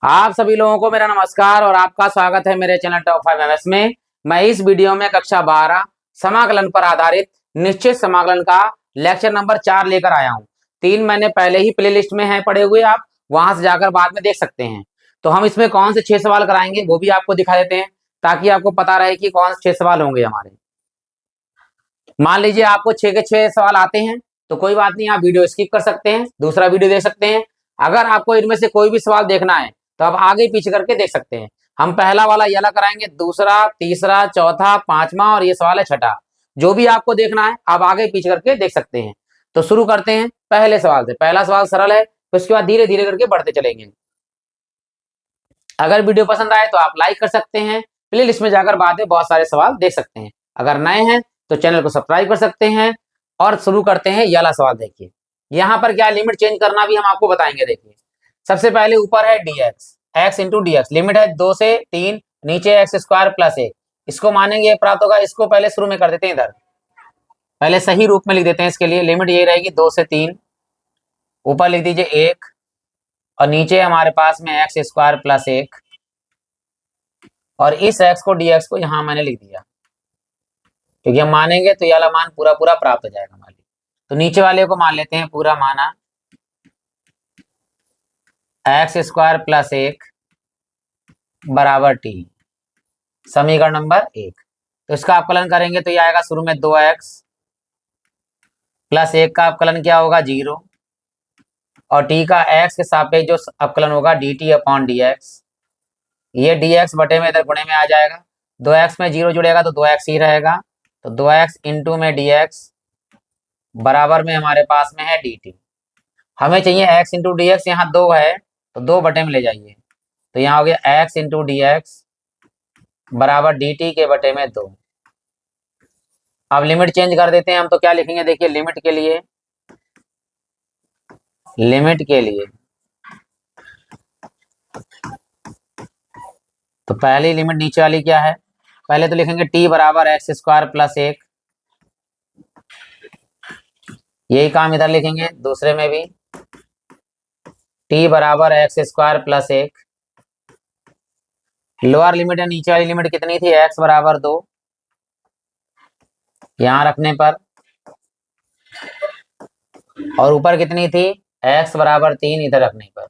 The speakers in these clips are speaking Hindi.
आप सभी लोगों को मेरा नमस्कार और आपका स्वागत है मेरे चैनल टॉप 5 एमएस में। मैं इस वीडियो में कक्षा 12 समाकलन पर आधारित निश्चित समाकलन का लेक्चर नंबर 4 लेकर आया हूं। 3 मैंने पहले ही प्लेलिस्ट में है पढ़े हुए, आप वहां से जाकर बाद में देख सकते हैं। तो हम इसमें कौन से 6 सवाल कराएंगे वो भी आपको दिखा देते हैं ताकि आपको पता रहे कि कौन से 6 सवाल होंगे हमारे। मान लीजिए आपको 6 के 6 सवाल आते हैं तो कोई बात नहीं, आप वीडियो स्किप कर सकते हैं, दूसरा वीडियो देख सकते हैं। अगर आपको इनमें से कोई भी सवाल देखना है तो आप आगे पीछे करके देख सकते हैं। हम पहला वाला ये वाला कराएंगे, दूसरा, तीसरा, चौथा, पांचवा और ये सवाल है छठा। जो भी आपको देखना है आप आगे पीछे करके देख सकते हैं। तो शुरू करते हैं पहले सवाल से। पहला सवाल सरल है, फिर उसके बाद धीरे धीरे करके बढ़ते चलेंगे। अगर वीडियो पसंद आए तो आप लाइक कर सकते हैं, प्ले लिस्ट में जाकर बाद में बहुत सारे सवाल देख सकते हैं। अगर नए हैं तो चैनल को सब्सक्राइब कर सकते हैं। और शुरू करते हैं, ये वाला सवाल देखिए। यहाँ पर क्या लिमिट चेंज करना भी हम आपको बताएंगे। देखिए सबसे पहले ऊपर है dx, x into d x, limit है 2 से 3, नीचे एक्स स्क्वायर प्लस 1। इसको मानेंगे प्राप्त होगा। इसको पहले शुरू में कर देते हैं, इधर पहले सही रूप में लिख देते हैं। इसके लिए लिमिट यही रहेगी 2 से 3, ऊपर लिख दीजिए 1 और नीचे हमारे पास में एक्स स्क्वायर प्लस 1 और इस x को dx को यहाँ मैंने लिख दिया क्योंकि हम मानेंगे तो ये वाला मान पूरा पूरा प्राप्त हो जाएगा हमारे। तो नीचे वाले को मान लेते हैं पूरा माना एक्स स्क्वायर प्लस 1 बराबर टी, समीकरण नंबर 1। तो इसका अवकलन करेंगे तो ये आएगा शुरू में 2x प्लस 1 का अवकलन क्या होगा 0 और t का x के सापेक्ष जो अवकलन होगा dt अपॉन dx। ये dx बटे में इधर गुणे में आ जाएगा, 2x में 0 जुड़ेगा तो 2x ही रहेगा। तो 2x इंटू में dx बराबर में हमारे पास में है dt। हमें चाहिए x इंटू डी एक्स, यहाँ 2 है तो 2 बटे में ले जाइए। तो यहाँ हो गया x इंटू डी एक्स बराबर dt के बटे में 2। अब लिमिट चेंज कर देते हैं हम। तो क्या लिखेंगे देखिए, लिमिट के लिए तो पहली लिमिट नीचे वाली क्या है, पहले तो लिखेंगे t बराबर एक्स स्क्वायर प्लस 1, यही काम इधर लिखेंगे दूसरे में भी, t बराबर x square plus 1। Lower limit है, नीचे वाली लिमिट कितनी थी x बराबर 2, यहां रखने पर, और ऊपर कितनी थी x बराबर 3 इधर रखने पर।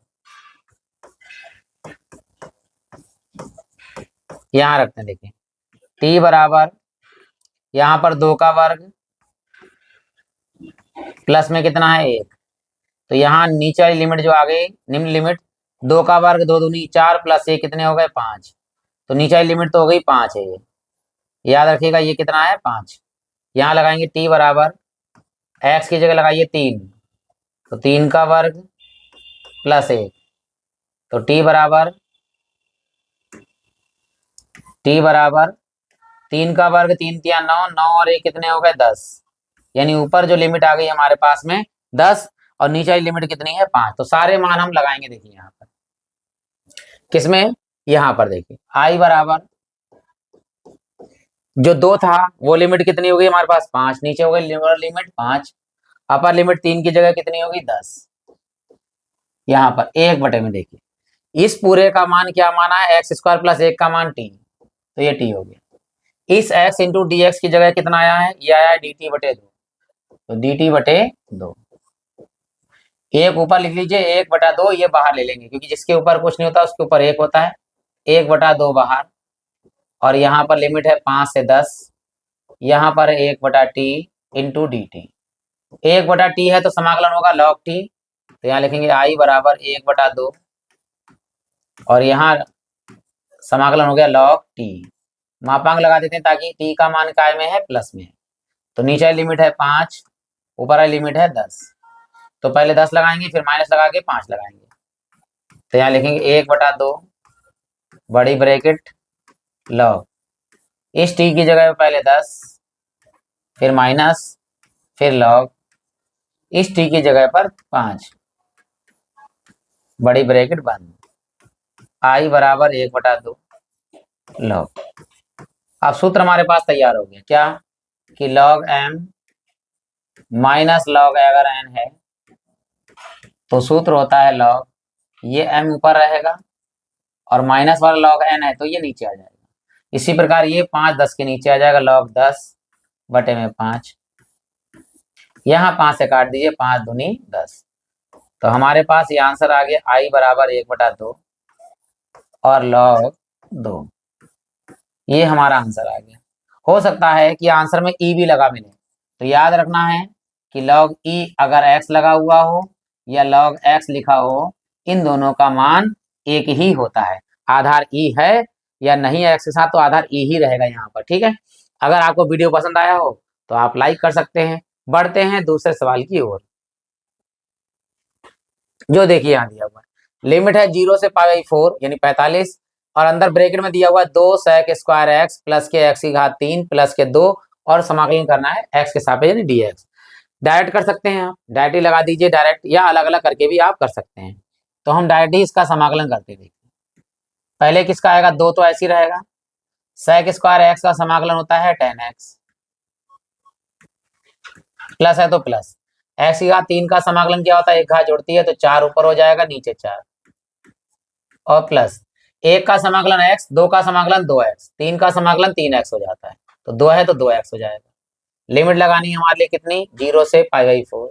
यहां रखते हैं, देखिए t बराबर यहां पर 2 का वर्ग प्लस में कितना है 1। तो यहाँ नीचे वाली लिमिट जो आ गई निम्न लिमिट, 2 का वर्ग 2 दूनी 4 प्लस 1 कितने हो गए 5। तो नीचे वाली लिमिट तो हो गई 5 है, ये याद रखिएगा। ये कितना है 5। यहाँ लगाएंगे t बराबर x की जगह लगाइए 3, तो 3 का वर्ग प्लस 1। तो t बराबर 3 का वर्ग 3 तिया 9, 9 और 1 कितने हो गए 10। यानी ऊपर जो लिमिट आ गई हमारे पास में 10 और नीचे वाली लिमिट कितनी है 5। तो सारे मान हम लगाएंगे देखिए यहाँ पर, किसमें, यहाँ पर देखिए i बराबर जो 2 था वो लिमिट कितनी हो गई हमारे पास 5, नीचे हो गई लोअर लिमिट 5, अपर लिमिट 3 की जगह कितनी होगी 10। यहाँ पर 1 बटे में देखिए इस पूरे का मान क्या माना है एक्स स्क्वायर प्लस 1 का मान t, तो ये t हो गया। इस x इंटू डी एक्स की जगह कितना आया है, ये आया है dt बटे 2, तो dt बटे 2। एक ऊपर लिख लीजिए 1 बटा 2, ये बाहर ले लेंगे क्योंकि जिसके ऊपर कुछ नहीं होता उसके ऊपर 1 होता है। 1 बटा 2 बाहर, और यहाँ पर लिमिट है 5 से 10, यहाँ पर 1 बटा टी इंटू डी टी। 1 बटा टी है तो समाकलन होगा लॉग टी, तो यहाँ लिखेंगे i बराबर 1 बटा 2 और यहाँ समाकलन हो गया लॉग टी। मापांक लगा देते हैं ताकि टी का मान काय में है प्लस में है। तो नीचे लिमिट है 5, ऊपर लिमिट है 10, तो पहले 10 लगाएंगे फिर माइनस लगा के 5 लगाएंगे। तो यहाँ लिखेंगे 1 बटा 2 बड़ी ब्रैकेट लॉग, इस टी की जगह पहले 10 फिर माइनस फिर लॉग, इस टी की जगह पर 5 बड़ी ब्रैकेट बंद, i बराबर 1 बटा 2 लॉग। अब सूत्र हमारे पास तैयार हो गया क्या, कि लॉग m माइनस लॉग अगर n है तो सूत्र होता है लॉग, ये m ऊपर रहेगा और माइनस वाला log n है तो ये नीचे आ जाएगा। इसी प्रकार ये 5 10 के नीचे आ जाएगा, log 10 बटे में 5। यहाँ 5 से काट दीजिए, 5 दूनी 10। तो हमारे पास ये आंसर आ गया i बराबर 1/2 और log 2। ये हमारा आंसर आ गया। हो सकता है कि आंसर में ई भी लगा मिले, तो याद रखना है कि log ई अगर x लगा हुआ हो या log x लिखा हो, इन दोनों का मान एक ही होता है। आधार ई है या नहीं है x के साथ, तो आधार ई ही रहेगा यहाँ पर। ठीक है, अगर आपको वीडियो पसंद आया हो तो आप लाइक कर सकते हैं। बढ़ते हैं दूसरे सवाल की ओर, जो देखिए यहाँ दिया हुआ है। लिमिट है 0 से π/4 यानी 45, और अंदर ब्रैकेट में दिया हुआ है 2 sec स्क्वायर x प्लस के x की घात 3 प्लस के 2, और समाकलन करना है x के सापेक्ष यानी dx। डायरेक्ट कर सकते हैं, आप डायरेक्ट ही लगा दीजिए डायरेक्ट, या अलग अलग करके भी आप कर सकते हैं। तो हम डायरेक्ट ही इसका समाकलन करते हैं। पहले किसका आएगा, 2 तो ऐसे ही रहेगा, sec स्क्वायर x का समाकलन होता है tan x, प्लस है तो प्लस, x की घात 3 का समाकलन क्या होता है, एक घात जोड़ती है तो 4 ऊपर हो जाएगा, नीचे 4, और प्लस 1 का समाकलन x, 2 का समाकलन 2x, 3 का समाकलन 3x हो जाता है, तो 2 है तो 2x हो जाएगा। लिमिट लगानी है हमारे लिए कितनी, 0 से π/4।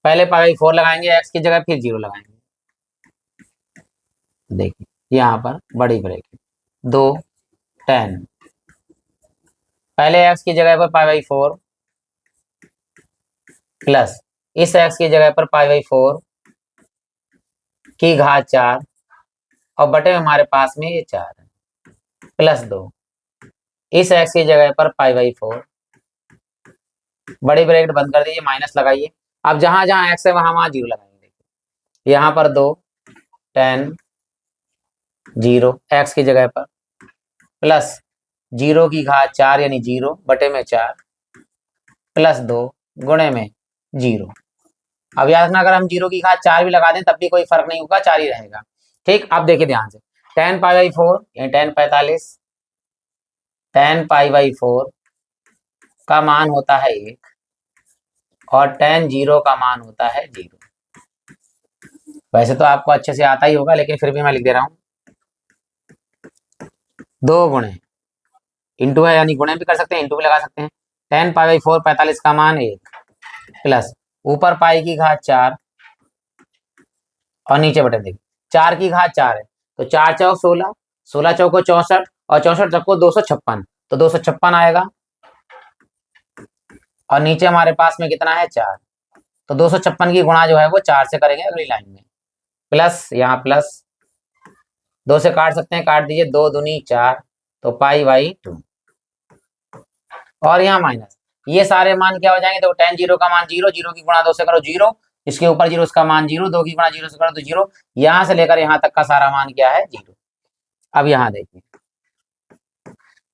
पहले π/4 लगाएंगे x की जगह, फिर 0 लगाएंगे। देखिए यहाँ पर बड़ी ब्रैकेट 2 10, पहले x की जगह पर π/4 प्लस इस x की जगह पर π/4 की घात 4, और बटे में हमारे पास में ये 4 है, प्लस 2 इस x की जगह पर π/4, बड़ी ब्रैकेट बंद कर दीजिए, माइनस लगाइए। अब जहां जहां x है वहां वहां 0 लगाएंगे। यहाँ पर 2 10 0 x की जगह पर, प्लस 0 की घात 4 यानी 0 बटे में 4, प्लस 2 गुणे में 0। अब याद रखना, अगर हम 0 की घात 4 भी लगा दें तब भी कोई फर्क नहीं होगा, 4 ही रहेगा। ठीक, अब देखिए ध्यान से, 10 π/4 यानी 10 45, 10 π/4 का मान होता है 1, और 10 0 का मान होता है 0। वैसे तो आपको अच्छे से आता ही होगा, लेकिन फिर भी मैं लिख दे रहा हूं, 2 गुणे इंटू है, यानी गुणे भी कर सकते हैं, इंटू भी लगा सकते हैं। 10 π/4 45 का मान 1, प्लस ऊपर पाई की घात 4 और नीचे बटे देखिए 4 की घात 4 है, तो 4 चौक 16, 16 चौको 64, और 64 चौको 256, तो 256 आएगा, और नीचे हमारे पास में कितना है 4, तो 256 की गुणा जो है वो 4 से करेंगे अगली लाइन में, प्लस यहाँ प्लस 2 से काट सकते हैं, काट दीजिए, 2 दूनी 4, तो π/2, और यहाँ माइनस, ये सारे मान क्या हो जाएंगे, तो 10 0 का मान 0, 0 की गुणा 2 से करो 0, इसके ऊपर 0 उसका मान 0, 2 की गुणा 0 से करो तो 0, यहाँ से लेकर यहाँ तक का सारा मान क्या है 0। अब यहाँ देखिए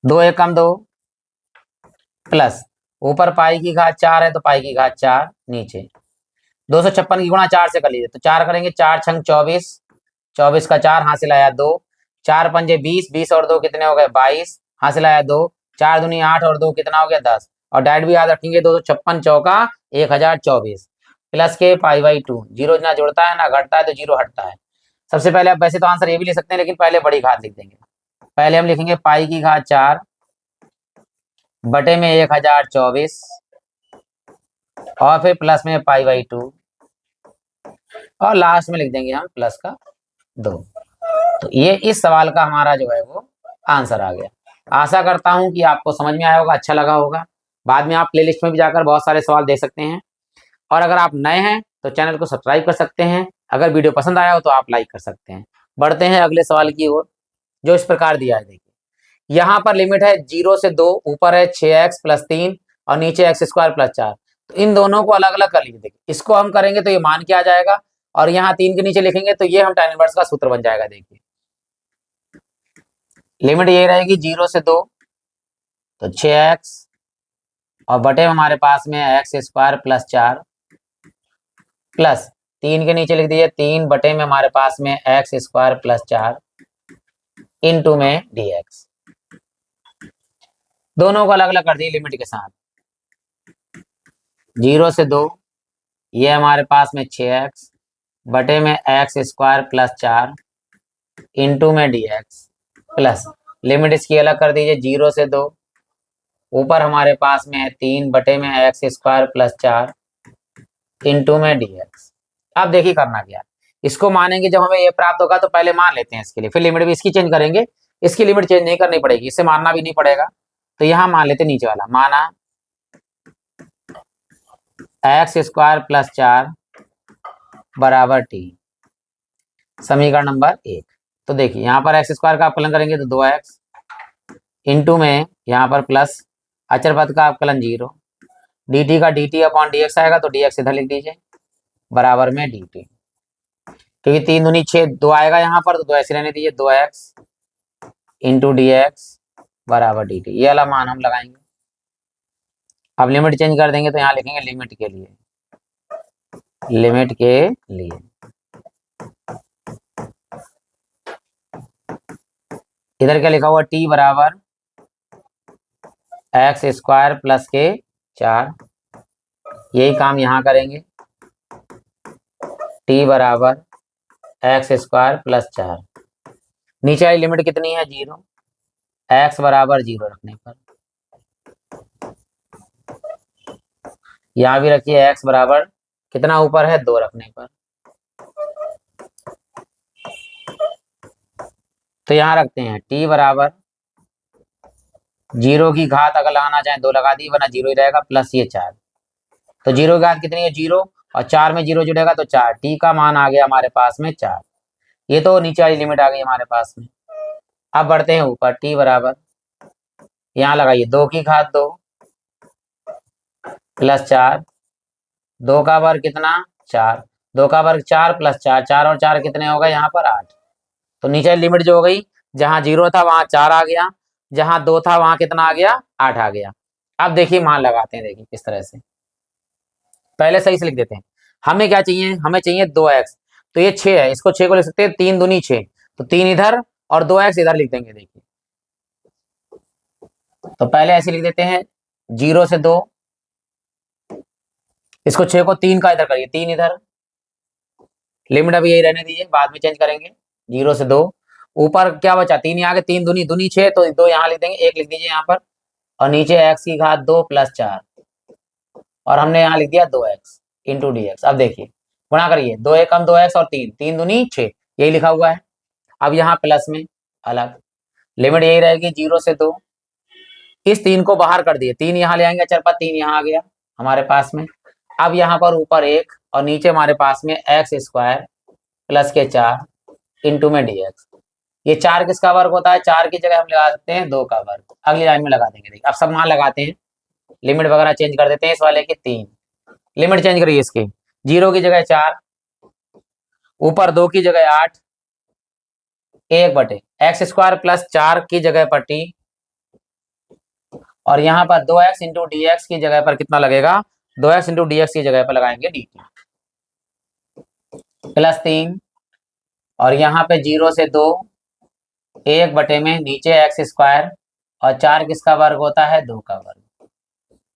2 1 कम 2, प्लस ऊपर पाई की घात 4 है तो पाई की घात 4, नीचे 256 की गुणा 4 से कर लीजिए, तो 4 करेंगे, 4 छंग 24, 24 का 4 हासिल आया 2, 4 पंजे 20, 20 और 2 कितने हो गए 22, हासिल आया 2, 4 दूनी 8 और 2 कितना हो गया 10, और डायरेक्ट भी याद रखेंगे 256 चौका 1024, प्लस के π/2, 0 ना जुड़ता है ना घटता है, तो 0 हटता है। सबसे पहले आप वैसे तो आंसर ये भी लिख सकते हैं, लेकिन पहले बड़ी घात लिख देंगे। पहले हम लिखेंगे पाई की घात 4 बटे में 1024, और फिर प्लस में π/2, और लास्ट में लिख देंगे हम प्लस का 2। तो ये इस सवाल का हमारा जो है वो आंसर आ गया। आशा करता हूं कि आपको समझ में आया होगा, अच्छा लगा होगा। बाद में आप प्लेलिस्ट में भी जाकर बहुत सारे सवाल देख सकते हैं, और अगर आप नए हैं तो चैनल को सब्सक्राइब कर सकते हैं। अगर वीडियो पसंद आया हो तो आप लाइक कर सकते हैं। बढ़ते हैं अगले सवाल की ओर, जो इस प्रकार दिया है। देखिए यहाँ पर लिमिट है 0 से 2, ऊपर है 6x प्लस 3 और नीचे x² प्लस 4। तो इन दोनों को अलग अलग कर लीजिए। देखिए इसको हम करेंगे तो ये मान क्या आ जाएगा, और यहाँ 3 के नीचे लिखेंगे तो ये हम tan इनवर्स का सूत्र बन जाएगा। देखिए लिमिट ये रहेगी 0 से 2, तो 6x, और बटे हमारे पास में x² प्लस 4, प्लस 3 के नीचे लिख दीजिए 3 बटे में हमारे पास में x² प्लस 4 इंटू में dx। दोनों को अलग अलग कर दिए लिमिट के साथ। 0 से 2 ये हमारे पास में 6x बटे में एक्स स्क्वायर प्लस 4 इंटू में डी एक्स प्लस लिमिट इसकी अलग कर दीजिए 0 से 2। ऊपर हमारे पास में है 3 बटे में एक्स स्क्वायर प्लस 4 इंटू में डी एक्स। अब देखिए करना क्या, इसको मानेंगे जब हमें ये प्राप्त होगा तो पहले मान लेते हैं इसके लिए, फिर लिमिट भी इसकी चेंज करेंगे। इसकी लिमिट चेंज नहीं करनी पड़ेगी, इससे मानना भी नहीं पड़ेगा। तो यहाँ मान लेते नीचे वाला, माना एक्स स्क्वायर प्लस 4 बराबर टी, समीकरण नंबर 1। तो देखिए यहाँ पर एक्स स्क्वायर का अवकलन करेंगे तो 2x इंटू में यहाँ पर प्लस अचर पद का अवकलन 0, dt का dt अपॉन dx आएगा तो dx इधर लिख दीजिए बराबर में dt, क्योंकि 3 दूनी 6 2 आएगा यहाँ पर तो 2 ऐसे रहने दीजिए 2x इंटू डी एक्स बराबर dt। ये वाला मान हम लगाएंगे। अब लिमिट चेंज कर देंगे तो यहाँ लिखेंगे लिमिट के लिए, लिमिट के लिए इधर क्या लिखा हुआ t बराबर एक्स स्क्वायर प्लस के 4, यही काम यहाँ करेंगे, t बराबर एक्स स्क्वायर प्लस 4, नीचे वाली लिमिट कितनी है 0, x बराबर 0 रखने पर यहाँ भी रखिए x बराबर कितना ऊपर है 2 रखने पर, तो यहाँ रखते हैं t बराबर 0 की घात अगर लगाना चाहें 2 लगा दी वरना 0 ही रहेगा प्लस ये 4, तो 0 की घात कितनी है 0 और 4 में 0 जुड़ेगा तो 4, t का मान आ गया हमारे पास में 4। ये तो नीचे वाली लिमिट आ गई हमारे पास में। अब बढ़ते हैं ऊपर, t बराबर यहाँ लगाइए 2 की घात 2 प्लस 4, 2 का वर्ग कितना 4, 2 का वर्ग 4 प्लस 4, 4 और 4 कितने हो गए यहाँ पर 8, तो नीचे लिमिट जो हो गई जहां 0 था वहां 4 आ गया, जहां 2 था वहां कितना आ गया 8 आ गया। अब देखिए मान लगाते हैं, देखिए किस तरह से, पहले सही से लिख देते हैं। हमें क्या चाहिए, हमें चाहिए 2x, तो ये 6 है, इसको 6 को लिख सकते हैं 3 दूनी 6, तो 3 इधर और 2x इधर लिख देंगे। देखिए तो पहले ऐसे लिख देते हैं 0 से 2, इसको 6 को 3 का इधर करिए 3 इधर, लिमिट अभी यही रहने दीजिए बाद में चेंज करेंगे, 0 से 2, ऊपर क्या बचा 3 यहाँ के 3 दूनी दूनी 6, तो 2 यहाँ लिख देंगे, 1 लिख दीजिए यहाँ पर, और नीचे x की घात 2 प्लस 4, और हमने यहाँ लिख दिया 2x इंटू डी एक्स। अब देखिए गुणा करिए 2 एक कम 2x और 3 3 दूनी 6, यही लिखा हुआ है। अब यहाँ प्लस में अलग लिमिट यही रहेगी 0 से 2, इस 3 को बाहर कर दिए, 3 यहाँ ले आएंगे चरपा 3 यहाँ आ गया हमारे पास में। अब यहाँ पर ऊपर 1 और नीचे हमारे पास में एक्स स्क्वायर प्लस के 4 इंटू में डी एक्स। ये 4 किसका वर्ग होता है, 4 की जगह हम लगा सकते हैं 2 का वर्ग, अगली लाइन में लगा देंगे। देखिए अब सब मान लगाते हैं, लिमिट वगैरह चेंज कर देते हैं, इस वाले की 3 लिमिट चेंज करिए, इसकी 0 की जगह 4, ऊपर 2 की जगह 8, 1 बटे एक्स स्क्वायर प्लस 4 की जगह पर टी, और यहाँ पर 2x इंटू डी एक्स की जगह पर कितना लगेगा, 2x इंटू डी एक्स की जगह पर लगाएंगे डी टी प्लस 3, और यहाँ पे 0 से 2, 1 बटे में नीचे एक्स स्क्वायर और 4 किसका वर्ग होता है 2 का वर्ग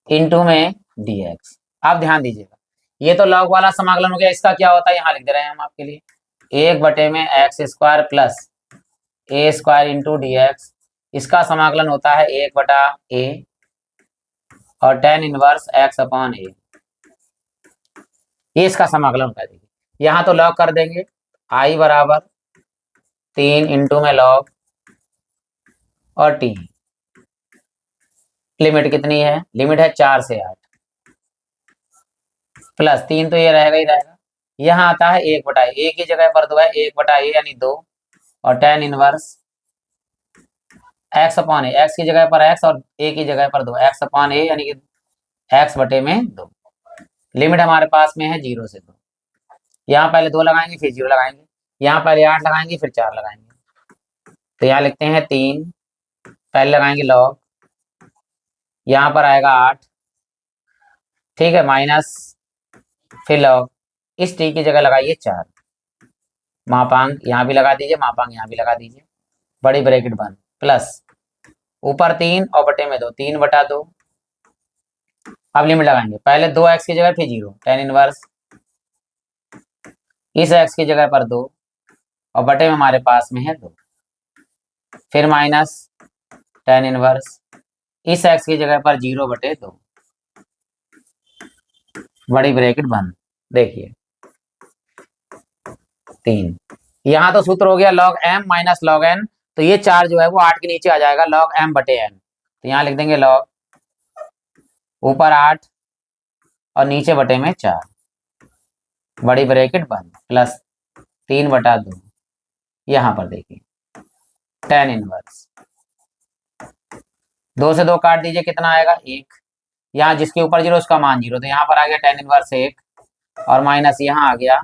इंटू में डी एक्स। आप ध्यान दीजिएगा ये तो लॉग वाला समाकलन हो गया, इसका क्या होता है यहाँ लिख दे रहे हैं हम आपके लिए, 1 बटे में एक्स स्क्वायर प्लस ए स्क्वायर इंटू डी एक्स, इसका समाकलन होता है 1 बटा ए और tan इनवर्स x अपॉन ए, ये इसका समाकलन कर देंगे। यहाँ तो लॉग कर देंगे i बराबर 3 इंटू में लॉग और t, लिमिट कितनी है, लिमिट है 4 से 8 प्लस 3 तो ये रहेगा ही रहेगा, यहाँ आता है 1 बटा ए की जगह पर 2 है 1 बटा ए यानी 2, और tan इनवर्स x अपॉन ए, x की जगह पर x और a की जगह पर 2, x अपॉन ए यानी कि x बटे में 2, लिमिट हमारे पास में है 0 से 2, यहाँ पहले 2 लगाएंगे फिर 0 लगाएंगे, यहाँ पहले 8 लगाएंगे फिर 4 लगाएंगे, तो यहाँ लिखते हैं 3, पहले लगाएंगे लॉग, यहाँ पर आएगा 8, ठीक है, माइनस फिर लॉग, इस t की जगह लगाइए 4, मापांक यहाँ भी लगा दीजिए, मापांक यहाँ भी लगा दीजिए, बड़ी ब्रैकेट बंद, प्लस ऊपर 3 और बटे में 2, 3 बटा 2। अब लिमिट लगाएंगे, पहले 2x की जगह फिर 0, tan इनवर्स इस x की जगह पर 2 और बटे में हमारे पास में है 2, फिर माइनस tan इनवर्स इस x की जगह पर 0/2, बड़ी ब्रैकेट बंद। देखिए 3, यहाँ तो सूत्र हो गया log m minus log n, तो ये 4 जो है वो 8 के नीचे आ जाएगा log m/n, तो यहाँ लिख देंगे log ऊपर 8 और नीचे बटे में 4, बड़ी ब्रैकेट बंद, प्लस 3/2। यहाँ पर देखिए tan इनवर्स 2 से 2 काट दीजिए, कितना आएगा 1, यहाँ जिसके ऊपर 0 उसका मान 0, तो यहाँ पर आ गया tan इनवर्स 1 और माइनस यहाँ आ गया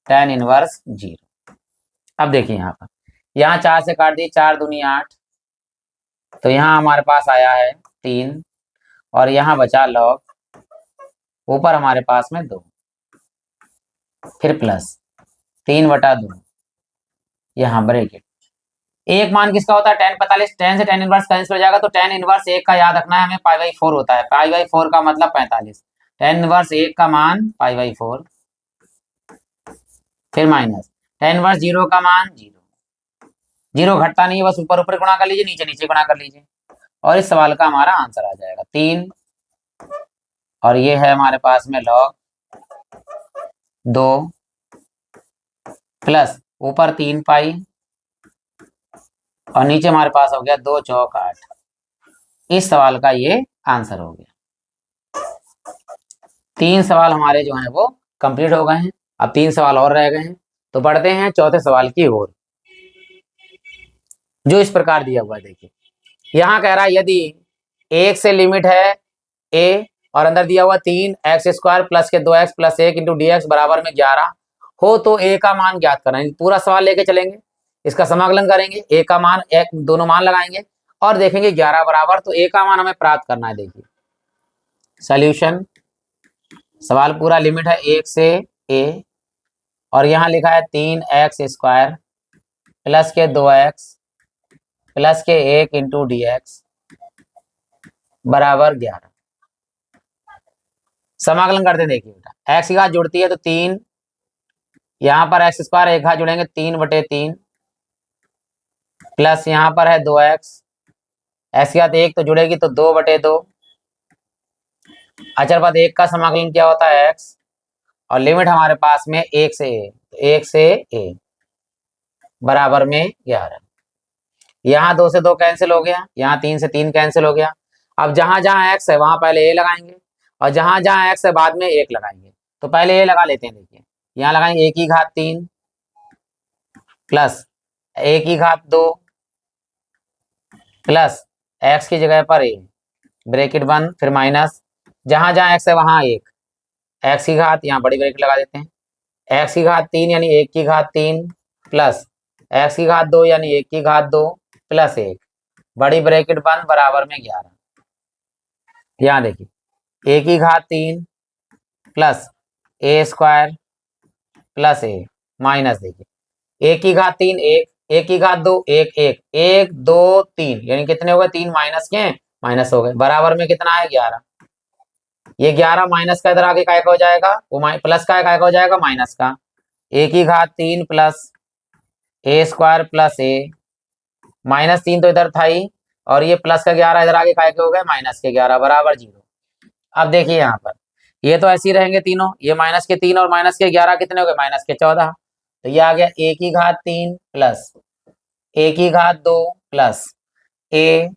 tan इनवर्स 0। अब देखिए यहाँ पर, यहाँ 4 से काट दी, 4 दूनी 8, तो यहाँ हमारे पास आया है 3 और यहाँ बचा log ऊपर हमारे पास में 2, फिर प्लस 3/2, यहाँ ब्रैकेट। एक मान किसका होता है tan 45, tan से tan इनवर्स कैंसिल हो जाएगा, तो tan इनवर्स 1 का याद रखना है हमें, π/4 होता है, π/4 का मतलब 45, tan इनवर्स 1 का मान π/4, फिर माइनस tan इनवर्स 0 का मान 0, 0 घटता नहीं है, बस ऊपर ऊपर गुणा कर लीजिए, नीचे नीचे गुणा कर लीजिए, और इस सवाल का हमारा आंसर आ जाएगा 3, और ये है हमारे पास में log 2 प्लस ऊपर 3π और नीचे हमारे पास हो गया 2 चौक 8। इस सवाल का ये आंसर हो गया। 3 सवाल हमारे जो हैं वो कंप्लीट हो गए हैं, अब 3 सवाल और रह गए हैं, तो बढ़ते हैं चौथे सवाल की ओर, जो इस प्रकार दिया हुआ है। देखिए यहाँ कह रहा है यदि 1 से लिमिट है a और अंदर दिया हुआ 3x² प्लस के 2x प्लस 1 इंटू dx बराबर में 11 हो तो a का मान ज्ञात करना। पूरा सवाल लेके चलेंगे, इसका समाकलन करेंगे, a का मान दोनों मान लगाएंगे और देखेंगे 11 बराबर, तो a का मान हमें प्राप्त करना है। देखिए सॉल्यूशन, सवाल पूरा लिमिट है 1 से a और यहाँ लिखा है 3x² प्लस के 2x प्लस के 1 इंटू dx बराबर 11। समाकलन करते हैं, देखिए बेटा x की घात जुड़ती है तो 3, यहाँ पर x² एक घात जुड़ेंगे 3/3 प्लस यहाँ पर है 2x, x की घात 1 तो जुड़ेगी तो 2/2, अचर पद 1 का समाकलन क्या होता है x, और लिमिट हमारे पास में 1 से a, तो 1 से a बराबर में 11। यहाँ 2 से 2 कैंसिल हो गया, यहाँ 3 से 3 कैंसिल हो गया। अब जहां जहां x है वहां पहले a लगाएंगे और जहां जहां x है बाद में 1 लगाएंगे, तो पहले a लगा लेते हैं। देखिए यहाँ लगाएंगे 1 की घात 3 प्लस 1 की घात 2 प्लस x की जगह पर a, ब्रैकेट बंद, फिर माइनस जहां जहां x है वहां 1, x की घात यहाँ बड़ी ब्रैकेट लगा देते हैं, x की घात 3 यानी 1 की घात 3 प्लस x की घात 2 यानी 1 की घात 2 प्लस 1, बड़ी ब्रैकेट बंद, बराबर में 11। यहाँ देखिए 1 की घात 3 plus a² plus a minus, देखिए 1 की घात 3 1, 1 की घात 2 1 1 1 2 3 यानी कितने हो गए, 3 माइनस के माइनस हो गए, बराबर में कितना है 11। ये 11 माइनस का इधर आगे काय का हो जाएगा, वो प्लस का काय का हो जाएगा, माइनस का। 1 की घात 3 plus a² plus a minus 3 तो इधर था ही, और ये प्लस का 11 इधर आगे काय के हो गए, माइनस के 11 बराबर 0। अब देखिए यहाँ पर ये तो ऐसे ही रहेंगे तीनों, ये माइनस के 3 और माइनस के 11 कितने हो गए, माइनस के 14, तो ये आ गया 1 की घात 3 प्लस 1 की घात 2 प्लस a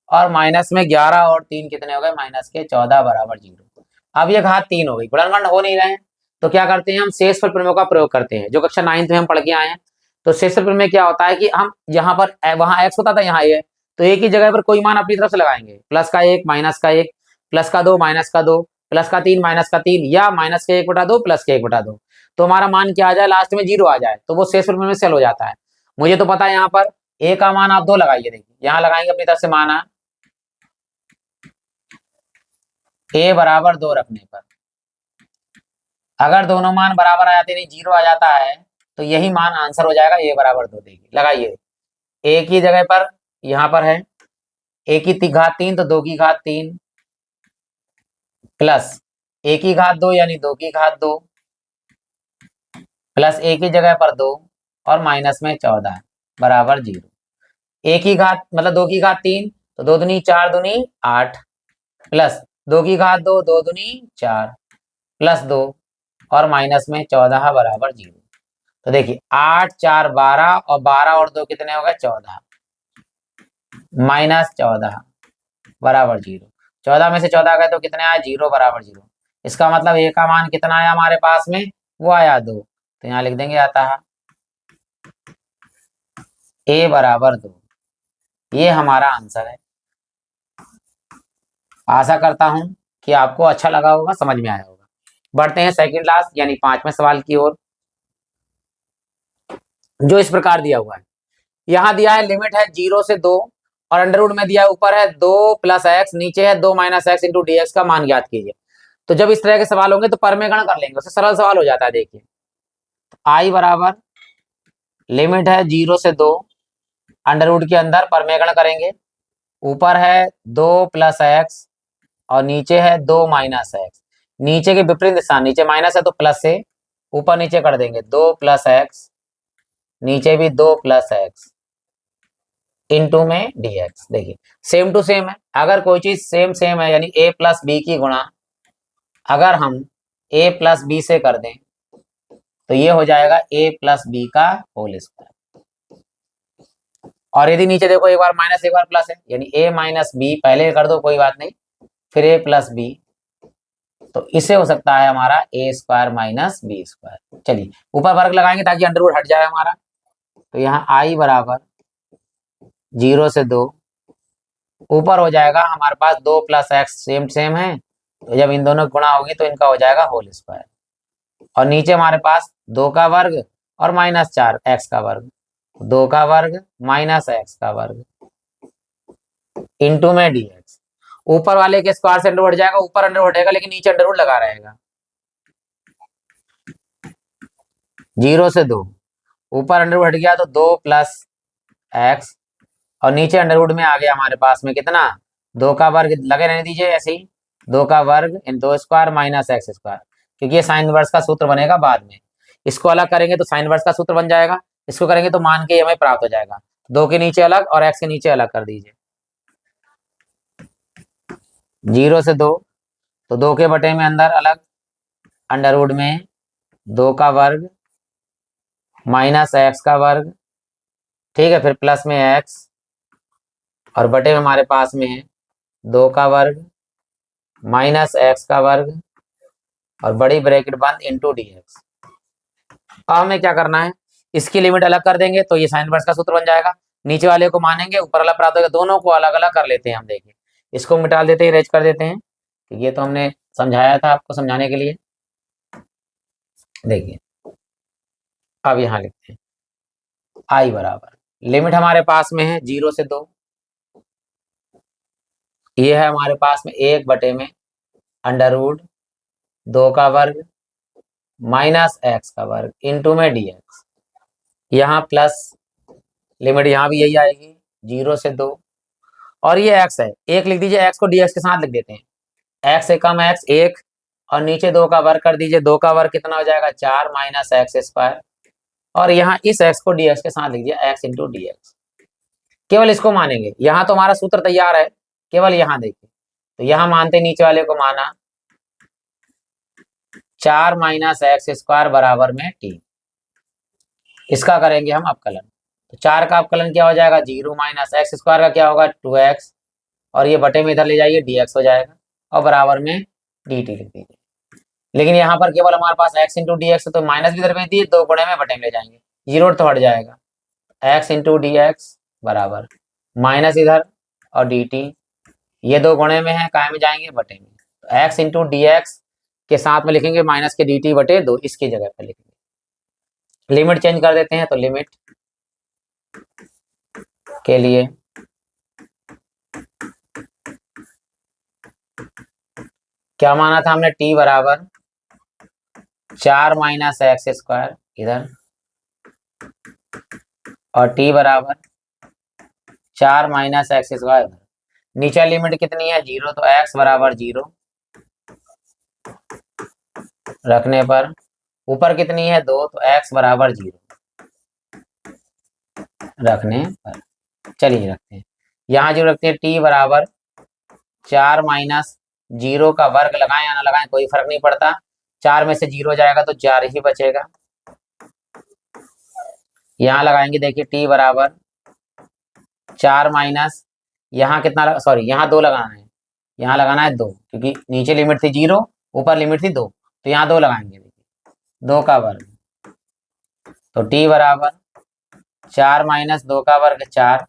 और माइनस में 11 और 3 कितने हो गए, माइनस के 14 बराबर 0। अब ये घात 3 हो गई, गुणनखंड हो नहीं रहे हैं, तो क्या करते हैं हम शेषफल प्रमेय का प्रयोग करते हैं, जो कक्षा 9th में हम पढ़ के आए हैं। तो शेषफल प्रमेय क्या होता है कि हम यहाँ पर वहां x होता था, यहाँ a है, तो एक ही जगह पर कोई मान अपनी तरफ से लगाएंगे, प्लस का 1 माइनस का 1 प्लस का 2 माइनस का 2 प्लस का 3 माइनस का 3 या माइनस के 1/2 प्लस के 1/2, तो हमारा मान क्या आ जाए, लास्ट में 0 आ जाए, तो वो शेषफल प्रमेय में सेल हो जाता है। मुझे तो पता है यहाँ पर a का मान आप 2 लगाइए, देखिए यहाँ लगाएंगे अपनी तरफ से मान है a बराबर 2 रखने पर अगर दोनों मान बराबर आ जाते नहीं 0 आ जाता है, तो यही मान आंसर हो जाएगा, a बराबर 2। देखिए लगाइए, a की जगह पर यहाँ पर है a की घात 3 तो 2 की घात 3 प्लस a की घात 2 यानी 2 की घात 2 प्लस ए की जगह पर 2 और माइनस में 14 बराबर 0। ए की घात मतलब 2 की घात 3, तो 2 दूनी 4 दूनी 8 प्लस 2 की घात 2, 2 दूनी 4 प्लस 2 और माइनस में 14 बराबर 0। तो देखिए 8 4 12 और 12 और 2 कितने हो गए 14 माइनस 14 बराबर 0। 14 में से 14 गए तो कितने आए 0 बराबर 0। इसका मतलब ए का मान कितना आया हमारे पास में, वो आया 2। तो यहाँ लिख देंगे आता है ए बराबर 2। ये हमारा आंसर है। आशा करता हूं कि आपको अच्छा लगा होगा, समझ में आया होगा। बढ़ते हैं सेकंड लास्ट यानी 5वें सवाल की ओर, जो इस प्रकार दिया हुआ है। यहाँ दिया है लिमिट है 0 से 2 और अंडर रूट में दिया है ऊपर है 2 प्लस एक्स, नीचे है 2 minus x into d x का मान ज्ञात कीजिए। तो जब इस तरह के सवाल होंगे तो परमेगण कर लेंगे, उससे सरल सवाल हो जाता है। देखिए आई बराबर लिमिट है 0 से 2, अंडर रूट के अंदर परमेगण करेंगे। ऊपर है 2 प्लस एक्स और नीचे है 2 माइनस एक्स। नीचे के विपरीत दिशा, नीचे माइनस है तो प्लस से ऊपर नीचे कर देंगे 2 प्लस एक्स, नीचे भी 2 प्लस एक्स इनटू में dx। देखिए सेम टू सेम है। अगर कोई चीज सेम सेम है यानी a प्लस बी की गुणा अगर हम a प्लस बी से कर दें तो ये हो जाएगा a प्लस बी का होल स्क्वायर। और यदि नीचे देखो एक बार माइनस एक बार प्लस है यानी a माइनस बी, पहले कर दो कोई बात नहीं, फिर a प्लस बी, तो इसे हो सकता है हमारा a square minus B square. चलिए ऊपर वर्ग लगाएंगे ताकि अंडर रूट हट जाए हमारा। तो यहाँ i बराबर 0 से 2, ऊपर हो जाएगा हमारे पास 2 प्लस एक्स सेम सेम है, तो जब इन दोनों गुणा होगी तो इनका हो जाएगा होल स्क्वायर। और नीचे हमारे पास 2 का वर्ग और माइनस 4 एक्स का वर्ग, 2 का वर्ग माइनस एक्स का वर्ग इंटू में dx। ऊपर वाले के स्क्वायर से अंडर उठ जाएगा, ऊपर अंडर उठेगा लेकिन नीचे अंडर रूट लगा रहेगा। 0 से 2, ऊपर अंडर हट गया तो 2 प्लस एक्स और नीचे अंडर रूट में आ गया हमारे पास में कितना 2 का वर्ग, लगे रहने दीजिए ऐसे ही 2 का वर्ग इन 2 स्क्वायर माइनस एक्स स्क्वायर, क्योंकि ये साइन इनवर्स का सूत्र बनेगा बाद में। इसको अलग करेंगे तो साइन इनवर्स का सूत्र बन जाएगा, इसको करेंगे तो मान के हमें प्राप्त हो जाएगा। 2 के नीचे अलग और एक्स के नीचे अलग कर दीजिए। 0 से 2 तो 2 के बटे में अंदर अलग, अंडर रूट में 2 का वर्ग माइनस एक्स का वर्ग, ठीक है, फिर प्लस में एक्स और बटे में हमारे पास में है 2 का वर्ग माइनस एक्स का वर्ग और बड़ी ब्रैकेट बंद इंटू dx। अब हमें क्या करना है, इसकी लिमिट अलग कर देंगे तो ये साइन इनवर्स का सूत्र बन जाएगा। नीचे वाले को मानेंगे, ऊपर वाला प्राप्त होगा, दोनों को अलग अलग कर लेते हैं हम। देखिए इसको मिटा देते हैं, इरेज कर देते हैं। ये तो हमने समझाया था आपको समझाने के लिए। देखिए अब यहाँ लिखते हैं आई बराबर लिमिट हमारे पास में है 0 से 2, ये है हमारे पास में 1 बटे में अंडर रूट 2 का वर्ग माइनस एक्स का वर्ग इंटू में dx। यहाँ प्लस लिमिट यहाँ भी यही आएगी 0 से 2 और ये x है, एक लिख दीजिए, x को dx के साथ लिख देते हैं। x से कम x 1 और नीचे 2 का वर्ग कर दीजिए, 2 का वर्ग कितना हो जाएगा 4 माइनस एक्स स्क्वायर और यहाँ इस x को dx के साथ लिख दिया x इंटू dx। केवल इसको मानेंगे, यहाँ तो हमारा सूत्र तैयार है, केवल यहाँ देखिए। तो यहाँ मानते नीचे वाले को माना 4 माइनस एक्स स्क्वायर बराबर में t। इसका करेंगे हम अवकलन, तो 4 का अवकलन क्या हो जाएगा 0 माइनस एक्स स्क्वायर का क्या होगा 2x और ये बटे में इधर ले जाइए dx हो जाएगा और बराबर में dt लिख दीजिए। लेकिन यहाँ पर केवल हमारे पास x इंटू डी एक्स, तो माइनस भी इधर भेज दिए, 2 गुणे में बटे में ले जाएंगे, 0 तो हट जाएगा, x इंटू डी एक्स बराबर माइनस इधर और dt, ये 2 गुणे में है, काय में जाएंगे बटे में, तो x इंटू डी एक्स के साथ में लिखेंगे माइनस के dt बटे 2, इसकी जगह पर लिखेंगे। लिमिट चेंज कर देते हैं, तो लिमिट के लिए क्या माना था हमने, t बराबर 4 माइनस एक्स स्क्वायर इधर और t बराबर 4 माइनस एक्स स्क्वायर इधर। नीचे लिमिट कितनी है 0, तो x बराबर 0 रखने पर ऊपर कितनी है 2, तो x बराबर 0 रखने पर, चलिए रखते हैं यहाँ जो रखते हैं t बराबर 4 माइनस 0 का वर्ग लगाएं या ना लगाएं कोई फर्क नहीं पड़ता, 4 में से 0 जाएगा तो 4 ही बचेगा। यहाँ लगाएंगे देखिए t बराबर 4 माइनस यहाँ कितना सॉरी यहाँ 2 लगाना है, यहाँ लगाना है 2 क्योंकि नीचे लिमिट थी 0 ऊपर लिमिट थी 2, तो यहाँ 2 लगाएंगे देखिए 2 का वर्ग, तो t बराबर 4 माइनस 2 का वर्ग 4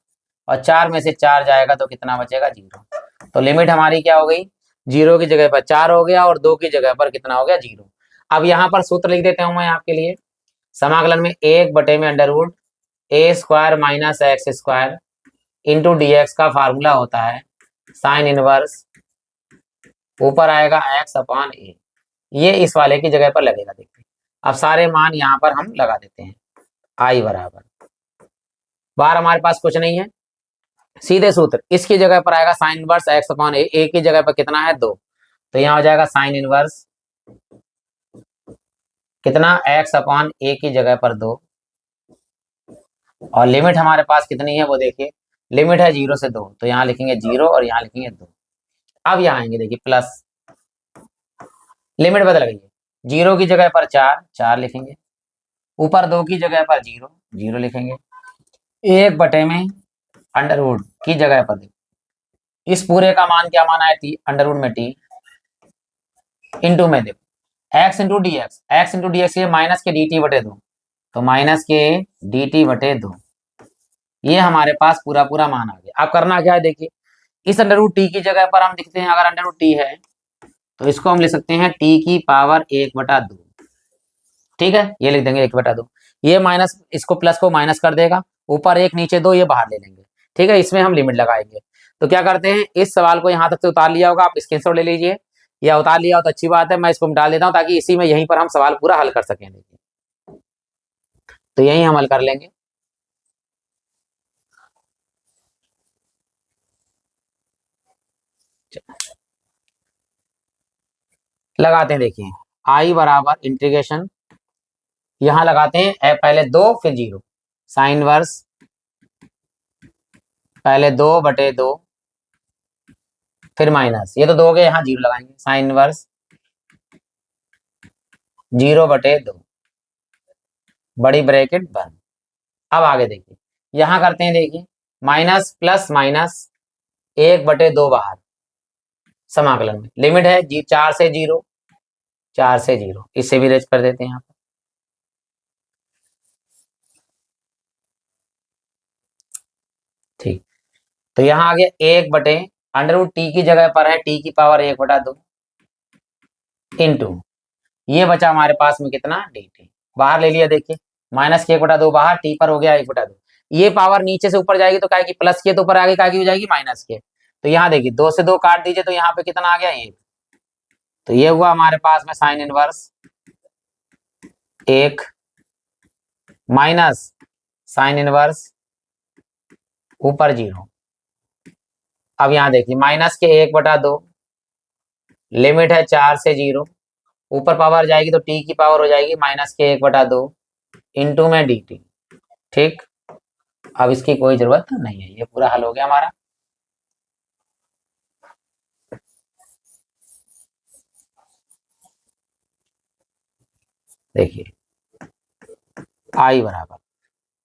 और 4 में से 4 जाएगा तो कितना बचेगा 0। तो लिमिट हमारी क्या हो गई 0 की जगह पर 4 हो गया और 2 की जगह पर कितना हो गया 0। अब यहाँ पर सूत्र लिख देता हूं मैं आपके लिए, समाकलन में 1/में under root a square minus x square into d x का फार्मूला होता है साइन इनवर्स, ऊपर आएगा x अपॉन ए, ये इस वाले की जगह पर लगेगा। देखिए अब सारे मान यहाँ पर हम लगा देते हैं, i बराबर बाहर हमारे पास कुछ नहीं है, सीधे सूत्र इसकी जगह पर आएगा साइन इनवर्स x अपॉन ए, ए की जगह पर कितना है 2, तो यहाँ हो जाएगा साइन इनवर्स कितना x अपॉन ए की जगह पर 2 और लिमिट हमारे पास कितनी है वो देखिए, लिमिट है 0 से 2, तो यहाँ लिखेंगे 0 और यहाँ लिखेंगे 2। अब यहाँ आएंगे देखिए प्लस, लिमिट बदल गई है 0 की जगह पर 4 लिखेंगे, ऊपर 2 की जगह पर 0 लिखेंगे, 1 में अंडर रूट की जगह पर देखो इस पूरे का मान क्या माना है t अंडर रूट में t इंटू में देखो x इंटू डी एक्स ये माइनस के dt बटे 2, तो माइनस के dt बटे 2, ये हमारे पास पूरा मान आ गया। अब करना क्या है देखिए, इस अंडर रूट t की जगह पर हम लिखते हैं, अगर अंडर रूट t है तो इसको हम लिख सकते हैं t की पावर 1/2, ठीक है ये लिख देंगे 1/2, ये माइनस इसको प्लस को माइनस कर देगा, ऊपर 1 नीचे 2 ये बाहर ले लेंगे, ठीक है इसमें हम लिमिट लगाएंगे। तो क्या करते हैं इस सवाल को यहाँ तक से उतार लिया होगा, आप स्क्रीनशॉट ले लीजिए या उतार लिया हो तो अच्छी बात है, मैं इसको मिटा देता हूँ ताकि इसी में यहीं पर हम सवाल पूरा हल कर सकें। देखिए तो यही हम हल कर लेंगे, लगाते हैं देखिए i बराबर इंटीग्रेशन यहां लगाते हैं पहले 2 फिर 0 साइन वर्स पहले 2/2 फिर माइनस, ये तो 2 के यहाँ 0 लगाएंगे, साइन वर्स 0/2 बड़ी ब्रैकेट बंद। अब आगे देखिए यहां करते हैं देखिए माइनस प्लस माइनस 1/2 बाहर, समाकलन में लिमिट है 4 से 0 इससे भी रेज कर देते हैं यहाँ पर, ठीक तो यहाँ आ गया 1 अंडर रूट टी की जगह पर है t की पावर 1/2 इंटू ये बचा हमारे पास में कितना dt, बाहर ले लिया देखिए माइनस के 1/2 बाहर, t पर हो गया 1/2, ये पावर नीचे से ऊपर जाएगी तो क्या की प्लस के, तो ऊपर आगे क्या की हो जाएगी माइनस के, तो यहाँ देखिए 2 से 2 काट दीजिए तो यहाँ पे कितना आ गया 1, तो ये हुआ हमारे पास में sine inverse 1 minus sine inverse ऊपर 0। अब यहाँ देखिए माइनस के 1/2 लिमिट है 4 से 0, ऊपर पावर जाएगी तो t की पावर हो जाएगी माइनस के 1/2 इंटू में dt, ठीक अब इसकी कोई जरूरत नहीं है, ये पूरा हल हो गया हमारा। देखिए i बराबर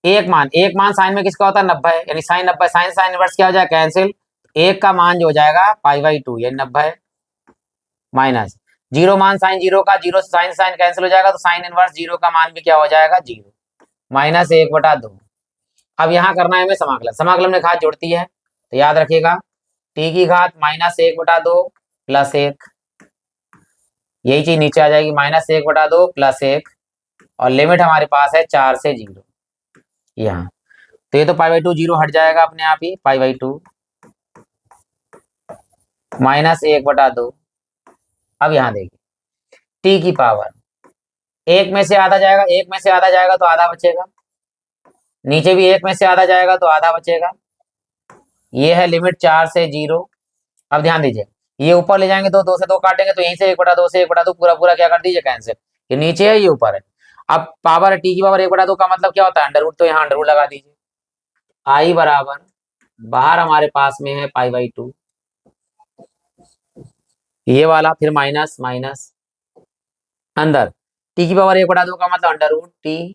एक मान साइन में किसका होता है 90, यानी साइन 90, साइन इनवर्स क्या हो जाएगा कैंसिल, एक का मान जो हो जाएगा π/2 यानी 90 माइनस 0 मान साइन 0 का, 0 से साइन कैंसिल हो जाएगा तो साइन इनवर्स 0 का मान भी क्या हो जाएगा 0 माइनस 1/2। अब यहाँ करना है हमें समाकलन में घात जोड़ती है तो याद रखिएगा t की घात माइनस 1/2 प्लस 1, यही चीज नीचे आ जाएगी माइनस 1/2 प्लस 1 और लिमिट हमारे पास है 4 से 0 यहाँ, तो ये तो π/2 0 हट जाएगा अपने आप ही, π/2 माइनस 1/2। अब यहाँ देखिए t की पावर 1 में से आधा जाएगा, 1 में से आधा जाएगा तो आधा बचेगा, नीचे भी 1 में से आधा जाएगा तो आधा बचेगा, ये है लिमिट 4 से 0। अब ध्यान दीजिए ये ऊपर ले जाएंगे तो 2 से 2 काटेंगे तो यहीं से 1/2 से 1/2 पूरा क्या कर दीजिए कैंसिल, ये नीचे है, ये ऊपर है। अब पावर टी की पावर 1/2 का मतलब क्या होता है, अंडर रूट, तो यहाँ अंडर रूट लगा दीजिए। आई बराबर, बाहर हमारे पास में है π/2, ये वाला, फिर माइनस माइनस, अंदर टी की पावर 1/2 का मतलब अंडर रूट टी,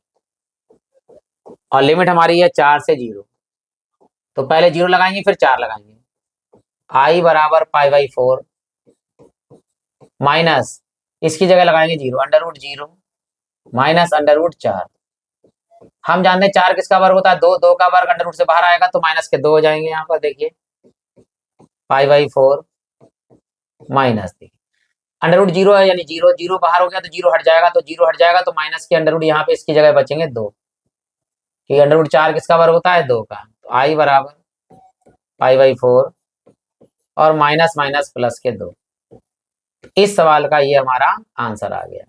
और लिमिट हमारी है 4 से 0, तो पहले 0 लगाएंगे फिर 4 लगाएंगे। आई बराबर π/4 माइनस, इसकी जगह लगाएंगे 0, under root 0 minus under root 4। हम जानते हैं 4 किसका वर्ग होता है, 2, 2 का वर्ग अंडर रूट से बाहर आएगा तो माइनस के 2 हो जाएंगे। यहाँ पर देखिए π/4 माइनस, देखिए अंडर रूट 0 है, यानी 0, 0 बाहर हो गया तो 0 हट जाएगा, तो 0 हट जाएगा तो माइनस के अंडर रूट यहाँ पे इसकी जगह बचेंगे 2, क्योंकि अंडर रूट 4 किसका वर्ग होता है, 2 का। तो आई बराबर π/4 और माइनस माइनस प्लस के 2। इस सवाल का ये हमारा आंसर आ गया।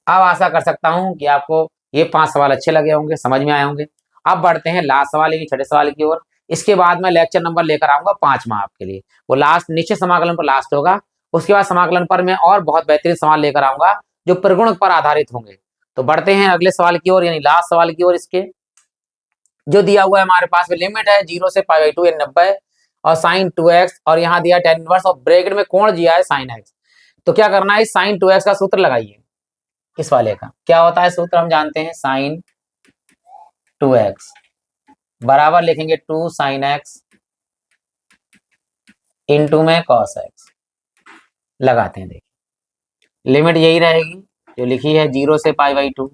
अब आशा कर सकता हूं कि आपको ये 5 सवाल अच्छे लगे होंगे, समझ में आए होंगे। अब बढ़ते हैं लास्ट सवाल, यानी छठे सवाल की ओर। इसके बाद मैं लेक्चर नंबर लेकर आऊंगा 5वां आपके लिए, वो लास्ट नीचे समाकलन पर लास्ट होगा। उसके बाद समाकलन पर मैं और बहुत बेहतरीन सवाल लेकर आऊंगा जो प्रगुणक पर आधारित होंगे। तो बढ़ते हैं अगले सवाल की ओर, यानी लास्ट सवाल की ओर। इसके जो दिया हुआ है हमारे पास में, लिमिट है 0 से π/2 यानी 90, और साइन 2x, और यहाँ दिया tan इनवर्स, और ब्रैकेट में कोण दिया है sin x। तो क्या करना है, साइन 2x का सूत्र लगाइए। इस वाले का क्या होता है सूत्र, हम जानते हैं, साइन 2x बराबर लिखेंगे 2 sin x इंटू में cos x। लगाते हैं, देखिए लिमिट यही रहेगी जो लिखी है 0 से π/2।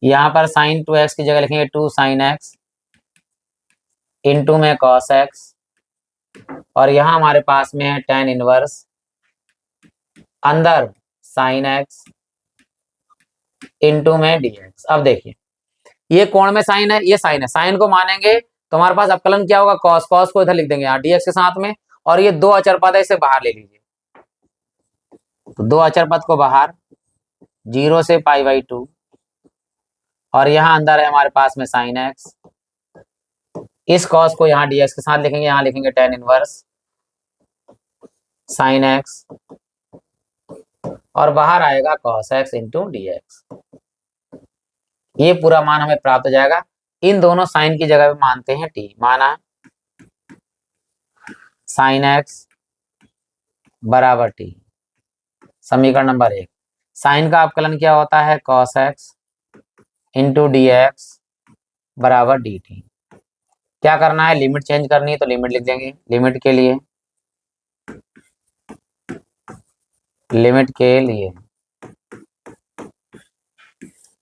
यहाँ पर साइन 2x की जगह लिखेंगे 2 sin x इंटू में cos x, और यहाँ हमारे पास में है tan इनवर्स, अंदर sin x इंटू में dx। अब देखिए ये कोण में साइन है, ये साइन है, साइन को मानेंगे तो हमारे पास अवकलन क्या होगा, cos, cos को इधर लिख देंगे यहाँ dx के साथ में, और ये 2 अचर पद है, इसे बाहर ले लीजिए। तो 2 अचर पद को बाहर, 0 से π/2, और यहाँ अंदर है हमारे पास में साइन x, इस cos को यहाँ dx के साथ लिखेंगे, यहाँ लिखेंगे tan इनवर्स साइन x, और बाहर आएगा cos x इंटू dx। ये पूरा मान हमें प्राप्त हो जाएगा। इन दोनों साइन की जगह पे मानते हैं t, माना साइन x बराबर t। समीकरण नंबर 1, साइन का अवकलन क्या होता है, cos x इंटू dx बराबर dt। क्या करना है, लिमिट चेंज करनी है, तो लिमिट लिख देंगे। लिमिट के लिए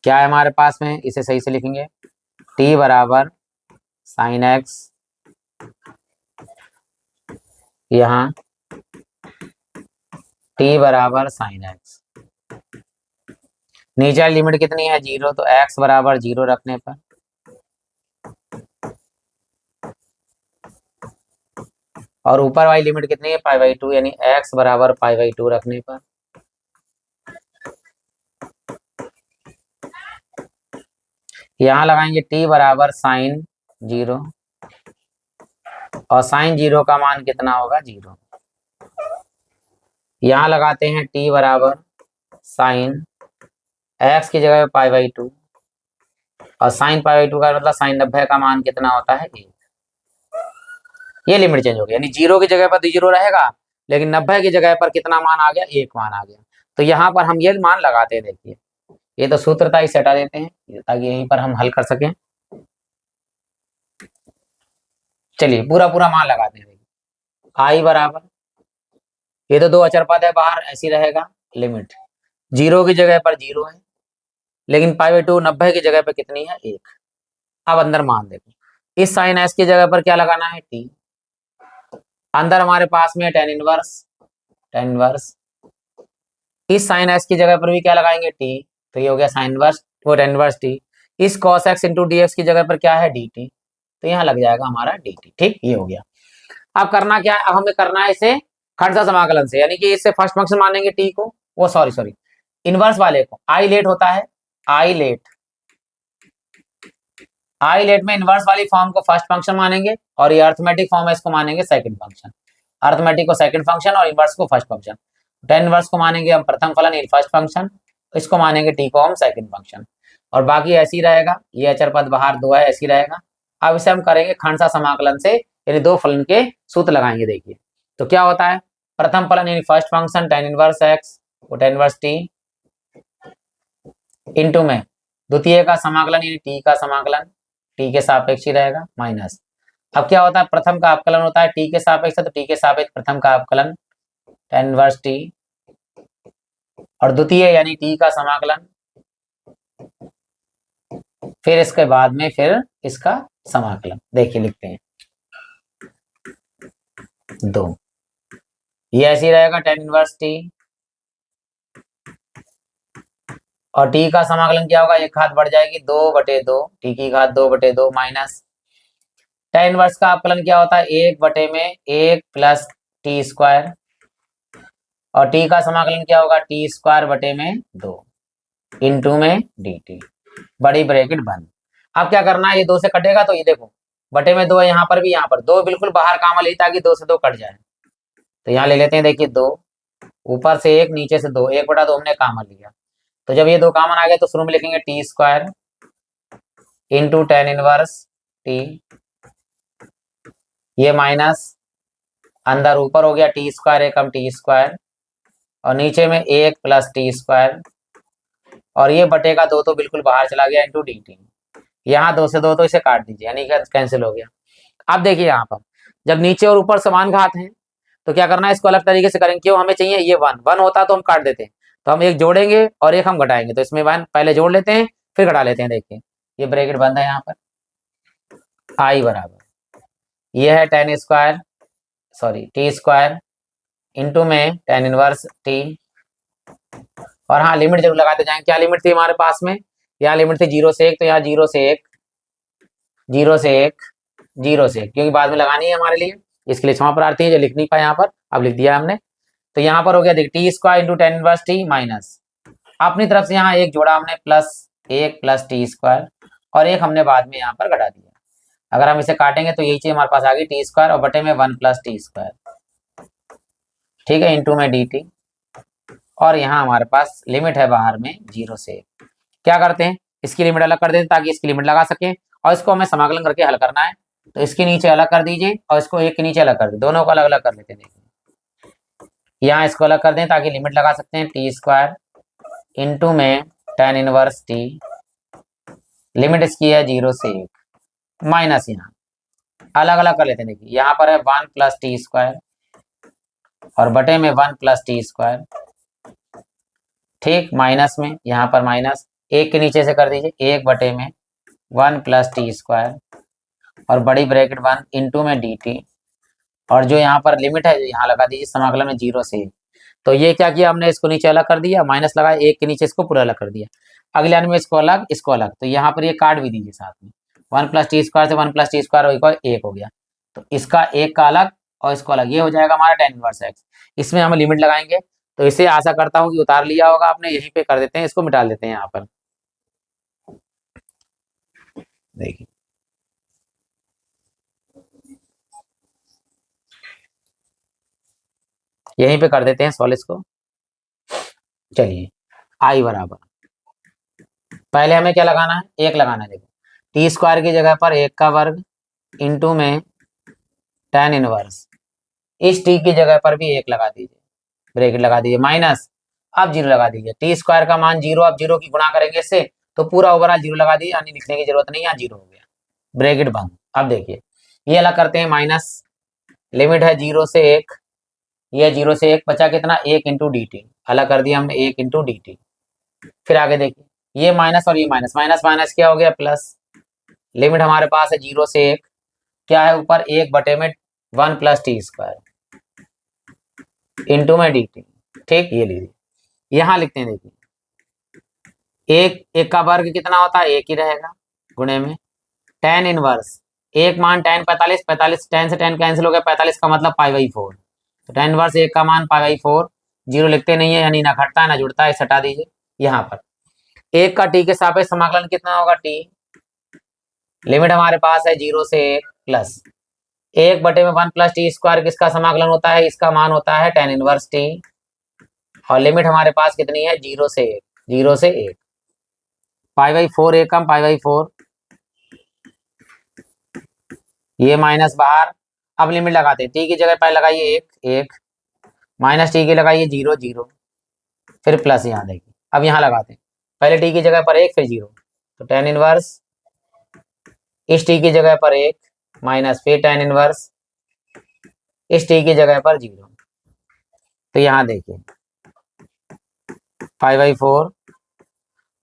क्या है हमारे पास में, इसे सही से लिखेंगे, t बराबर साइन x, यहाँ t बराबर साइन x, नीचे वाली लिमिट कितनी है, 0, तो x बराबर 0 रखने पर, और ऊपर वाली लिमिट कितनी है, π/2, यानी x बराबर π/2 रखने पर, यहाँ लगाएंगे t बराबर साइन 0, और साइन 0 का मान कितना होगा, 0। यहाँ लगाते हैं t बराबर साइन x की जगह π/2, और साइन π/2 का मतलब साइन 90 का मान कितना होता है, 1। ये लिमिट चेंज हो गई, यानी 0 की जगह पर 0 रहेगा, लेकिन 90 की जगह पर कितना मान आ गया, 1 मान आ गया। तो यहाँ पर हम ये मान लगाते हैं, देखिए ये तो सूत्र था, इसे हटा देते हैं ताकि यहीं पर हम हल कर सकें। चलिए पूरा पूरा मान लगाते हैं। आई बराबर, ये तो 2 अचर पद है बाहर, ऐसी रहेगा। लिमिट 0 की जगह पर 0 है, लेकिन π/2 90 की जगह पर कितनी है, 1। अब अंदर मान देखो, इस साइन s की जगह पर क्या लगाना है, t। अंदर हमारे पास में tan इनवर्स, इस साइन s की जगह पर भी क्या लगाएंगे, t। तो ये हो गया साइन इनवर्स, वो tan इनवर्स t। इस cos x इंटू dx की जगह पर क्या है, dt। तो यहाँ लग जाएगा हमारा dt। ठीक, ये हो गया। अब करना क्या है, अब हमें करना है इसे खंडसा समाकलन से, यानी कि इससे फर्स्ट फंक्शन मानेंगे t को, वो सॉरी इनवर्स वाले को, आई लेट होता है, आई लेट में इनवर्स वाली फॉर्म को फर्स्ट फंक्शन मानेंगे, और ये अर्थमेटिक फॉर्म है, इसको मानेंगे सेकंड फंक्शन। अर्थमेटिक को सेकंड फंक्शन और इनवर्स को फर्स्ट फंक्शन। टेन इनवर्स को मानेंगे हम प्रथम फलन यानी फर्स्ट फंक्शन, इसको मानेंगे टी को हम सेकंड फंक्शन, और बाकी ऐसे ही रहेगा, ये अचर पद बाहर दो है ऐसे ही रहेगा। अब इसे हम करेंगे खंडसा समाकलन से, यानी दो फलन के सूत्र लगाएंगे। देखिए तो क्या होता है, प्रथम फलन यानी first function tan inverse x वो टेन इनवर्स टी इंटू में द्वितीय का समाकलन यानी टी का समाकलन टी के सापेक्ष ही रहेगा माइनस। अब क्या होता है, प्रथम का अवकलन होता है टी के सापेक्ष, तो टी के सापेक्ष प्रथम का अवकलन टेन इनवर्स टी, और द्वितीय यानी टी का समाकलन, फिर इसके बाद में फिर इसका समाकलन। देखिए लिखते हैं दो, ये ऐसे ही रहेगा टेन इनवर्स टी, और टी का समाकलन क्या होगा, एक घात बढ़ जाएगी 2/2, टी की घात 2/2 माइनस टेन इनवर्स का अवकलन क्या होता है 1/1 प्लस टी स्क्वायर, और टी का समाकलन क्या होगा टी स्क्वायर बटे में 2 इंटू में डी टी, बड़ी ब्रैकेट बंद। अब क्या करना है, ये 2 से कटेगा तो ये देखो बटे में 2 है, यहाँ पर भी, यहाँ पर 2 बिल्कुल बाहर काम ली ताकि 2 से 2 कट जाए। तो यहाँ ले लेते हैं, देखिए 2 ऊपर से 1 नीचे से 2, 1/2 हमने कामन लिया। तो जब ये 2 कामन आ गए तो शुरू में लिखेंगे T square into tan inverse T, ये माइनस अंदर ऊपर हो गया टी स्क्वायर एकम टी स्क्वायर, और नीचे में 1 प्लस टी स्क्वायर, और ये बटे का 2 तो बिल्कुल बाहर चला गया इंटू डी टी। यहाँ 2 से 2 तो इसे काट दीजिए यानी कैंसिल हो गया। अब देखिए यहाँ पर जब नीचे और ऊपर समान घात हैं तो क्या करना है, इसको अलग तरीके से करेंगे। क्यों, हमें चाहिए ये 1 होता तो हम काट देते हैं, तो हम एक जोड़ेंगे और एक हम घटाएंगे, तो इसमें 1 पहले जोड़ लेते हैं फिर घटा लेते हैं। देखिए ये ब्रैकेट बंद है यहाँ पर, आई बराबर ये है ten square sorry T square into में टेन इनवर्स टी, और हाँ लिमिट जरूर लगाते जाएं। क्या लिमिट थी हमारे पास में, यहाँ लिमिट थी 0 से 1, तो यहाँ 0 से 1 0 से 1 0 से 1, क्योंकि बाद में लगानी है हमारे लिए, इसके लिए क्षमा प्रार्थी है जो लिख नहीं पाए यहाँ पर, अब लिख दिया हमने। तो यहाँ पर हो गया देखिए T square into tan inverse T minus अपनी तरफ से यहाँ एक जोड़ा हमने प्लस 1 प्लस टी स्क्वायर, और एक हमने बाद में यहाँ पर घटा दिया। अगर हम इसे काटेंगे तो यही चीज हमारे पास आ गई टी स्क्वायर और बटे में 1 प्लस टी स्क्वायर, ठीक है, इंटू में डी टी, और यहाँ हमारे पास लिमिट है बाहर में 0 से 1। क्या करते हैं, इसकी लिमिट अलग कर देते हैं ताकि इसकी लिमिट लगा सकें, और इसको हमें समाकलन करके हल करना है। तो इसके नीचे अलग कर दीजिए और इसको 1 के नीचे अलग कर दे, दोनों को अलग अलग कर लेते हैं। देखिए यहाँ इसको अलग कर दें ताकि लिमिट लगा सकते हैं टी स्क्वायर इंटू में टेन इनवर्स टी, लिमिट इसकी है 0 से 1 माइनस, यहाँ अलग अलग कर लेते हैं। देखिए यहाँ पर है 1 प्लस टी स्क्वायर और बटे में 1 प्लस टी स्क्वायर, ठीक, माइनस में यहाँ पर माइनस 1 के नीचे से कर दीजिए 1 बटे में 1 प्लस टी स्क्वायर और बड़ी ब्रैकेट 1 इंटू में डी टी, और जो यहाँ पर लिमिट है यहाँ लगा दीजिए समाकलन में 0 से 1। तो ये क्या किया हमने, इसको नीचे अलग कर दिया, माइनस लगाया 1 के नीचे इसको पूरा अलग कर दिया। अगले लाइन में इसको अलग इसको अलग, तो यहाँ पर ये काट भी दीजिए साथ में, 1 प्लस टी स्क्वायर से 1 प्लस टी स्क्वायर 1 हो गया, तो इसका 1 का अलग और इसको अलग, ये हो जाएगा हमारा टेन इनवर्स एक्स। इसमें हम लिमिट लगाएंगे, तो इसे आशा करता हूँ कि उतार लिया होगा आपने, यहीं पे कर देते हैं, इसको मिटा देते हैं यहाँ पर। देखिए यहीं पे कर देते हैं सॉल्व इसको। चलिए आई बराबर, पहले हमें क्या लगाना है, 1 लगाना है। देखो टी स्क्वायर की जगह पर 1 का वर्ग इंटू में टेन इनवर्स, इस टी की जगह पर भी 1 लगा दीजिए, ब्रैकेट लगा दीजिए माइनस, अब 0 लगा दीजिए। टी स्क्वायर का मान 0, अब 0 की गुणा करेंगे इससे तो पूरा ओवरऑल 0 लगा दीजिए, यानी लिखने की जरूरत नहीं, यहाँ 0 हो गया, ब्रैकेट बंद। अब देखिए ये अलग करते हैं, माइनस लिमिट है 0 से 1, ये 0 से 1 बचा कितना 1 इंटू डी टी, अलग कर दिया हमने 1 इंटू डी टी। फिर आगे देखिए ये माइनस और ये माइनस, माइनस माइनस क्या हो गया प्लस, लिमिट हमारे पास है 0 से 1, क्या है ऊपर 1 बटे में 1 प्लस टी स्क्वायर इंटू में डी टी, ठीक, ये लीजिए यहाँ लिखते हैं। देखिए 1 का वर्ग कितना होता है 1 ही रहेगा, गुणे में टेन इनवर्स 1 मान टेन 45, 45 10 से 10 कैंसिल हो गया, 45 का मतलब π/4, तो टेन इनवर्स 1 का मान π/4, 0 लिखते नहीं है यानी ना घटता है ना जुड़ता है, हटा दीजिए। यहाँ पर 1 का टी के सापेक्ष समाकलन कितना होगा टी, लिमिट हमारे पास है 0 से 1 प्लस 1 बटे में 1 प्लस टी स्क्वायर, किसका समाकलन होता है, इसका मान होता है टेन इनवर्स टी और लिमिट हमारे पास कितनी है, 0 से 1, 0 से 1, π/4 1 कम π/4, ये माइनस बाहर। अब लिमिट लगाते हैं, टी की जगह पर लगाइए 1 1, माइनस टी की लगाइए 0 0, फिर प्लस यहाँ देखिए। अब यहाँ लगाते हैं, पहले टी की जगह पर 1 फिर 0, तो tan इनवर्स इस टी की जगह पर 1 माइनस फिर tan इनवर्स इस टी की जगह पर 0। तो यहाँ देखिए π/4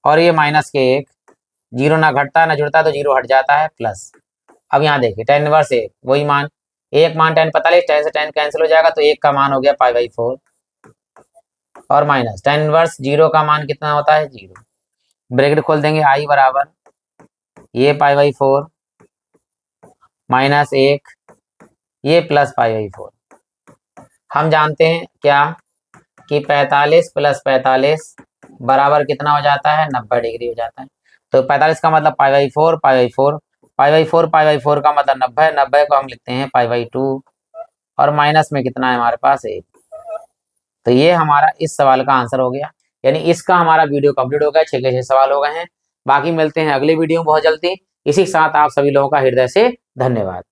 और ये माइनस के 1, 0 ना घटता ना जुड़ता तो 0 हट जाता है, प्लस। अब यहाँ देखिए tan इनवर्स 1, वही मान, 1 मान tan पता tan से tan कैंसिल हो जाएगा, तो 1 का मान हो गया π/4 और माइनस tan इनवर्स 0 का मान कितना होता है, 0। ब्रैकेट खोल देंगे, i बराबर ये π/4 माइनस 1 ये प्लस π/4। हम जानते हैं क्या कि 45 प्लस 45 बराबर कितना हो जाता है, 90 डिग्री हो जाता है। तो 45 का मतलब π/4 π/4 π/4 π/4 का मतलब 90, 90 को हम लिखते हैं π/2 और माइनस में कितना है हमारे पास 1। तो ये हमारा इस सवाल का आंसर हो गया, यानी इसका हमारा वीडियो कंप्लीट हो गया, 6 के 6 सवाल हो गए हैं। बाकी मिलते हैं अगले वीडियो में बहुत जल्दी। इसी के साथ आप सभी लोगों का हृदय से धन्यवाद।